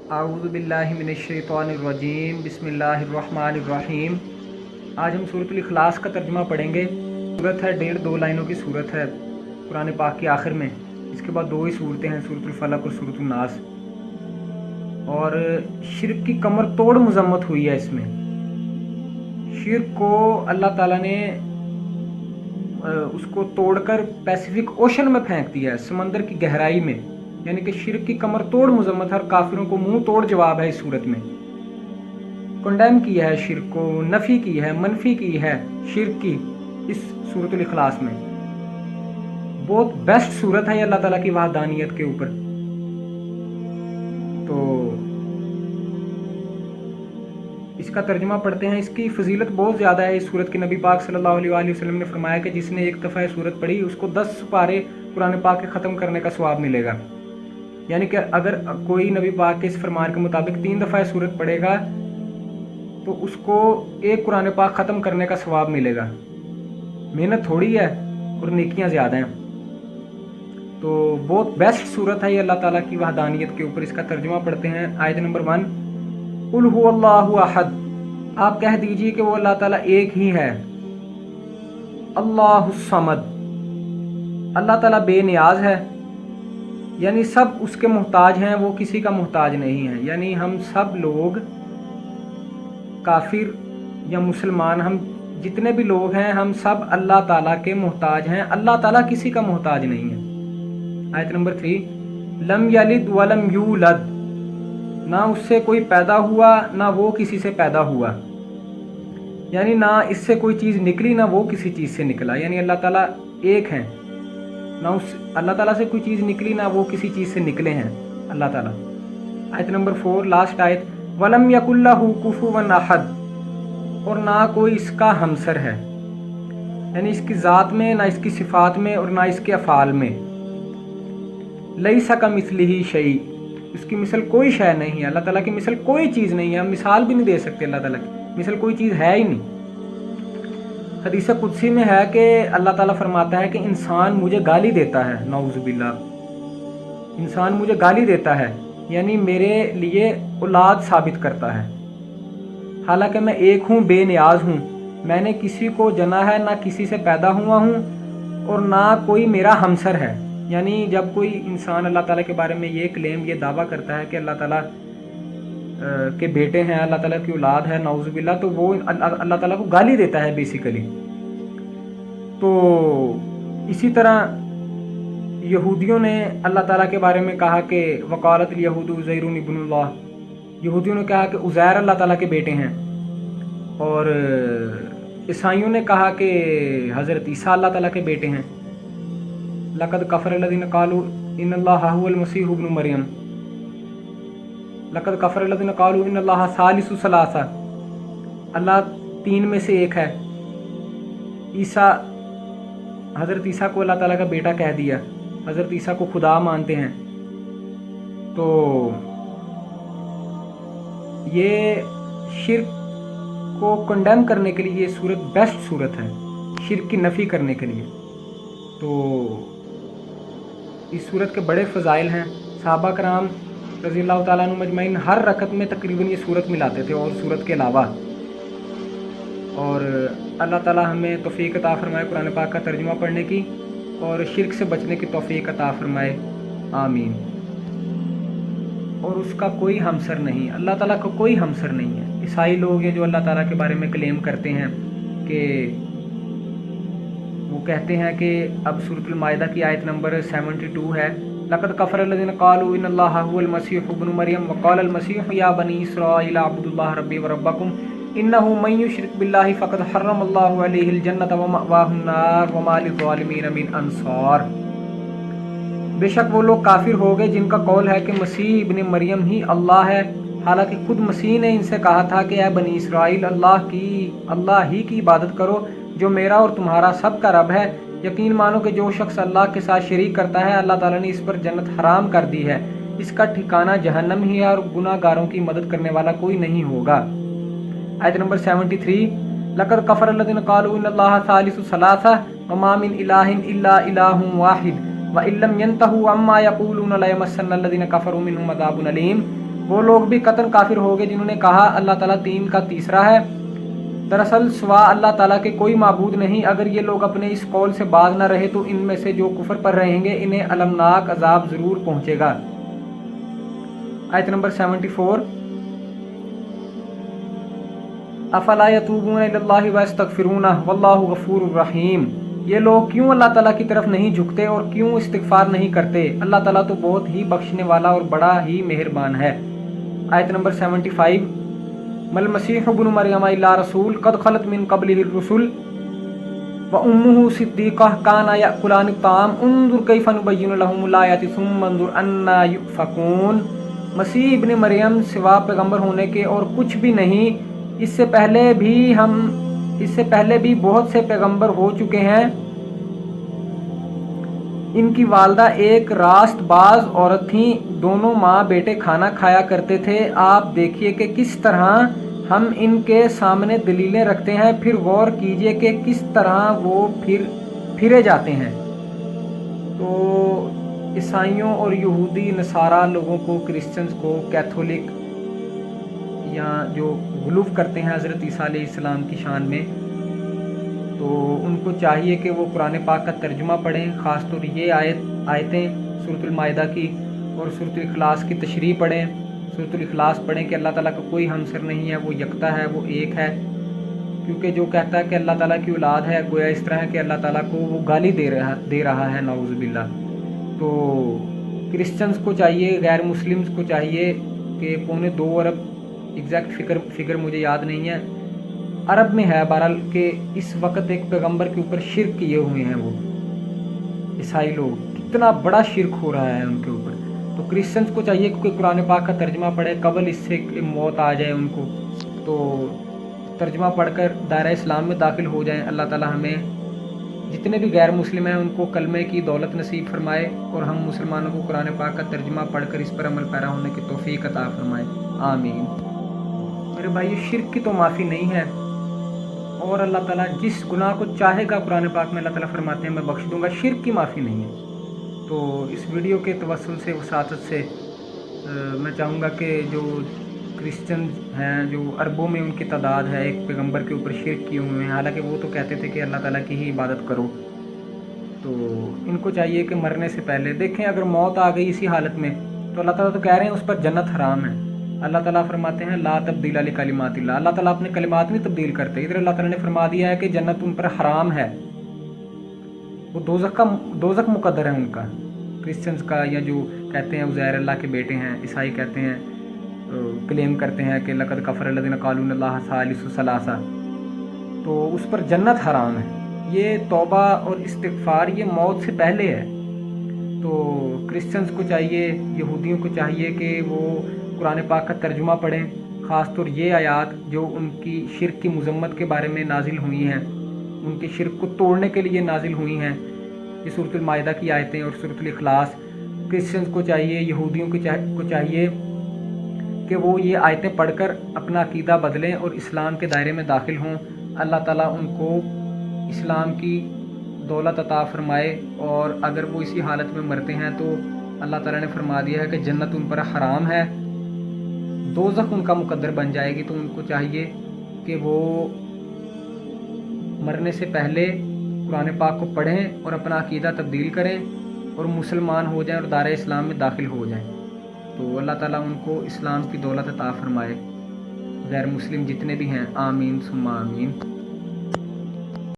अऊज़ु बिल्लाहि मिनश्शैतानिर्रजीम बिस्मिल्लाहिर्रहमानिर्रहीम। आज हम सूरतुल इखलास का तर्जुमा पढ़ेंगे। सूरत है 1.5-2 लाइनों की सूरत है कुरान पाक के आखिर में। इसके बाद 2 ही सूरतें हैं, सूरतुल फलक और सूरतुल नास। और शिर्क की कमर तोड़ मजम्मत हुई है इसमें। शिर्क को अल्लाह ताला ने उसको तोड़कर पैसिफिक ओशन में फेंक दिया है, समंदर की गहराई में। यानी कि शिर्क की कमर तोड़ मजम्मत हर काफिरों को मुंह तोड़ जवाब है इस सूरत में। कंडेम की है शिर्क को, नफी की है, मनफी की है शिर्क की इस सूरतुल इखलास में। बहुत बेस्ट सूरत है ये अल्लाह ताला की वहदानियत के ऊपर। तो इसका तर्जुमा पढ़ते हैं। इसकी फजीलत बहुत ज़्यादा है इस सूरत की। नबी पाक सल्लल्लाहु अलैहि वसल्लम ने फरमाया कि जिसने एक दफ़ा सूरत पढ़ी उसको 10 पारे कुरान पाक के ख़त्म करने का सवाब मिलेगा। यानी कि अगर कोई नबी पाक के इस फरमान के मुताबिक 3 दफ़ा सूरत पढ़ेगा तो उसको एक कुरान पाक ख़त्म करने का सवाब मिलेगा। मेहनत थोड़ी है और नेकियां ज़्यादा हैं। तो बहुत बेस्ट सूरत है ये अल्लाह ताला की वहदानियत के ऊपर। इसका तर्जुमा पढ़ते हैं। आयत नंबर 1, कुल हुवल्लाहु अहद। आप कह दीजिए कि वो अल्लाह ताला एक ही है। अल्लाहुस समद, अल्लाह ताला बेनियाज है, यानी सब उसके मोहताज हैं, वो किसी का मोहताज नहीं है। यानी हम सब लोग काफिर या मुसलमान, हम जितने भी लोग हैं, हम सब अल्लाह ताला के मोहताज हैं। अल्लाह ताला किसी का मोहताज नहीं है। आयत नंबर 3, लम यलिद वलम यूलद, ना उससे कोई पैदा हुआ ना वो किसी से पैदा हुआ। यानी ना इससे कोई चीज़ निकली ना वो किसी चीज़ से निकला। यानी अल्लाह ताला एक हैं, ना उस अल्लाह ताला से कोई चीज़ निकली ना वो किसी चीज़ से निकले हैं अल्लाह ताला। आयत नंबर 4 लास्ट आयत, वलम यकुल्लहु कुफुवन अहद, और ना कोई इसका हमसर है। यानी इसकी ज़ात में ना इसकी सिफात में और ना इसके अफ़ाल में। लैसा कमिस्लिही शै, उसकी मिसल कोई शय नहीं है। अल्लाह ताला की मिसल कोई चीज़ नहीं है। हम मिसाल भी नहीं दे सकते अल्लाह ताला की मिसल कोई चीज़ है ही नहीं। हदीस कुदसी में है कि अल्लाह ताला फरमाता है कि इंसान मुझे गाली देता है, नऊज़ु बिल्लाह, इंसान मुझे गाली देता है, यानी मेरे लिए औलाद साबित करता है। हालांकि मैं एक हूँ, बेनियाज हूँ, मैंने किसी को जना है, ना किसी से पैदा हुआ हूँ और ना कोई मेरा हमसर है। यानी जब कोई इंसान अल्लाह ताला के बारे में ये क्लेम, ये दावा करता है कि अल्लाह ताला के बेटे हैं, अल्लाह ताला की औलाद है, नऊज़ु बिल्लाह, तो वो अल्लाह ताला को गाली देता है बेसिकली। तो इसी तरह यहूदियों ने अल्लाह ताला के बारे में कहा कि वकालत यहूद उज़ैरुन इब्नुल्लाह, यहूदियों ने कहा कि उज़ैर अल्लाह ताला के बेटे हैं। और ईसाइयों ने कहा कि हज़रत ईसा अल्लाह ताला के बेटे हैं। लक़द कफ़र लज़ीना क़ालू इन्नल्लाहा हुवल मसीह इब्नु मरियम, लक़द कफ़र लज़ीना क़ालू इन्नल्लाहा सालिसु सलासा, अल्लाह 3 में से एक है। ईसा, हज़रत ईसा को अल्लाह ताला का बेटा कह दिया, हज़रत ईसा को खुदा मानते हैं। तो ये शिर्क को कंडेम करने के लिए ये सूरत बेस्ट सूरत है, शिर्क की नफ़ी करने के लिए। तो इस सूरत के बड़े फ़ज़ाइल हैं। सहाबा कराम रज़ियल्लाहु ताला अन्हुम मजमईन हर रकत में तकरीबन ये सूरत मिलाते थे और सूरत के अलावा। और अल्लाह ताला हमें तौफ़ीक़ अता फ़रमाए कुरान पाक का तर्जुमा पढ़ने की और शिर्क से बचने की तौफ़ीक़ अता फ़रमाए, आमीन। और उसका कोई हमसर नहीं, अल्लाह ताला का कोई हमसर नहीं है। ईसाई लोग हैं जो अल्लाह ताला के बारे में क्लेम करते हैं कि वो कहते हैं कि अब सूरतुल माइदा की आयत नंबर 72 है, लक़द कफ़र लज़ीना क़ालू इन्नल्लाहा हुवल मसीह इब्नु मरियम वक़ालल मसीह या बनी इसराईल अब्दुल्लाह रब्बी व रब्बकुम इन्नहु मन युश्रिक बिल्लाहि फ़क़द हर्रमल्लाहु अलैहिल जन्नत व मअवाहुन नार व मा लिज़्ज़ालिमीन मिन अंसार। बेशक वो लोग काफिर हो गए जिनका कौल है कि मसीह इब्न मरियम ही अल्लाह है, हालांकि खुद मसीह ने इनसे कहा था कि ऐ बनी इसराइल, अल्लाह ही की इबादत करो जो मेरा और तुम्हारा सब का रब है। यकीन मानो कि जो शख्स अल्लाह के साथ शरीक करता है अल्लाह ताला ने इस पर जन्नत हराम कर दी है, इसका ठिकाना जहन्नम ही है और गुनाहगारों की मदद करने वाला कोई नहीं होगा। आयत नंबर 73, लक़द कफ़र लज़ीना क़ालू इन्नल्लाहा सालिसु सलासा व मा मिन इलाहिन इल्ला इलाहुन वाहिद व इल्लम यंतहू अम्मा यक़ूलून लयमस्सन्नल्लज़ीना कफ़रू मिनहुम अज़ाबुन अलीम। वो लोग भी कतन काफिर हो गए जिन्होंने कहा अल्लाह ताला तीन का तीसरा है। दरअसल सिवा अल्लाह ताला के कोई माबूद नहीं। अगर ये लोग अपने इस कौल से बाज न रहे तो इनमें से जो कुफर पर रहेंगे इन्हें अलमनाक अजाब ज़रूर पहुंचेगा। आयत नंबर 74, अफला यतूबून इलल्लाहि व यस्तगफिरूनह वल्लाहु गफूरुर रहीम। ये लोग क्यों अल्लाह ताला की तरफ नहीं झुकते और क्यों इस्तिगफार नहीं करते? अल्लाह ताला तो बहुत ही बख्शने वाला और बड़ा ही मेहरबान है। आयत नंबर 75, मल मसीह इब्न मरियम इल्ला रसूल कद खलत मिन क़ब्लिहिर रुसुल व उम्मुहु सिद्दीक़ह काना याकुलानि ताम उन्जुर कैफ़ नुबय्यिनु लहुमुल आयाति सुम्मा उन्जुर अन्ना युफ़कून। मसीह इब्न मरियम सिवा पैगंबर होने के और कुछ भी नहीं। इससे पहले भी बहुत से पैगंबर हो चुके हैं। इनकी वालदा एक रास्तबाज औरत थी, दोनों माँ बेटे खाना खाया करते थे। आप देखिए कि किस तरह हम इनके सामने दलीलें रखते हैं, फिर गौर कीजिए कि किस तरह वो फिरे जाते हैं। तो ईसाइयों और यहूदी नसारा लोगों को, क्रिश्चियंस को, कैथोलिक या जो गुलूफ करते हैं हज़रत ईसा अलैहिस्सलाम की शान में, तो उनको चाहिए कि वो कुरान पाक का तर्जुमा पढ़ें। ख़ास तौर ये आयतें सूरतुल माइदा की और सूरतुल इखलास की तशरीह पढ़ें। सूरतुल इखलास पढ़ें कि अल्लाह ताला का कोई हमसर नहीं है, वो यकता है, वो एक है। क्योंकि जो कहता है कि अल्लाह ताला की औलाद है, गोया इस तरह है कि अल्लाह ताला को वो गाली दे रहा है, नाउज़ुबिल्लाह। तो क्रिश्चियंस को चाहिए, गैर मुस्लिम्स को चाहिए कि 2.25 अरब, एग्जैक्ट फिगर मुझे याद नहीं है, अरब में है बहरहाल, कि इस वक्त एक पैगंबर के ऊपर शिरक किए हुए हैं वो ईसाई लोग। कितना बड़ा शिरक हो रहा है उनके ऊपर। तो क्रिश्चियंस को चाहिए कि कुरान पाक का तर्जमा पढ़े, कबल इससे मौत आ जाए उनको, तो तर्जमा पढ़कर दायरा इस्लाम में दाखिल हो जाएं। अल्लाह ताला हमें जितने भी गैर मुस्लिम हैं उनको कलमे की दौलत नसीब फरमाए और हम मुसलमानों को कुरान पाक का तर्जमा पढ़कर इस पर अमल पैरा होने की तौफीक अता फरमाए, आमीन। मेरे भाई, शिरक की तो माफ़ी नहीं है और अल्लाह ताला जिस गुनाह को चाहेगा कुरान पाक में अल्लाह ताला फरमाते हैं मैं बख्श दूंगा। शिरक की माफ़ी नहीं है। तो इस वीडियो के तवस्सुल से, वसातत से मैं चाहूँगा कि जो क्रिश्चियन हैं, जो अरबों में उनकी तादाद है, एक पैगंबर के ऊपर शिरक किए हुए हैं, हालांकि वो तो कहते थे कि अल्लाह ताला की ही इबादत करो। तो इनको चाहिए कि मरने से पहले देखें, अगर मौत आ गई इसी हालत में तो अल्लाह ताला तो कह रहे हैं उस पर जन्नत हराम है। अल्लाह ताला फरमाते हैं ला तब्दीला लिकलिमातिल्लाह। अल्लाह ताला अपने कलिमात में तब्दील करते। इधर अल्लाह ताला ने फरमा दिया है कि जन्नत उन पर हराम है, वो दोज़ख मुकद्दर है उनका। क्रिश्चियंस का, या जो कहते हैं उज़ैर अल्लाह के बेटे हैं, ईसाई कहते हैं, क्लेम करते हैं कि लक़द कफ़र अल्लज़ीना क़ालू इन्नल्लाह सालिसु सलासा, तो उस पर जन्नत हराम है। ये तौबा और इस्तिग़फ़ार ये मौत से पहले है। तो क्रिश्चियंस को चाहिए, यहूदियों को चाहिए कि वो कुरान पाक का तर्जुमा पढ़ें। ख़ास तौर ये आयात जो उनकी शिरक की मज़म्मत के बारे में नाजिल हुई हैं, उनके शिरक को तोड़ने के लिए नाजिल हुई हैं, ये सूरतुल माइदा की आयतें और सूरतुल इखलास। क्रिश्चियंस को चाहिए, यहूदियों को चाहिए कि वो ये आयतें पढ़कर अपना अकीदा बदलें और इस्लाम के दायरे में दाखिल हों। अल्लाह ताला उनको इस्लाम की दौलत अता फरमाए, और अगर वो इसी हालत में मरते हैं तो अल्लाह ताला ने फरमा दिया है कि जन्नत उन पर हराम है, दोज़ख उनका मुकद्दर बन जाएगी। तो उनको चाहिए कि वो मरने से पहले कुरान पाक को पढ़ें और अपना अकीदा तब्दील करें और मुसलमान हो जाएं और दायरा इस्लाम में दाखिल हो जाएं। तो अल्लाह ताला उनको इस्लाम की दौलत अता फरमाए, गैर मुस्लिम जितने भी हैं, आमीन सुम्मा आमीन।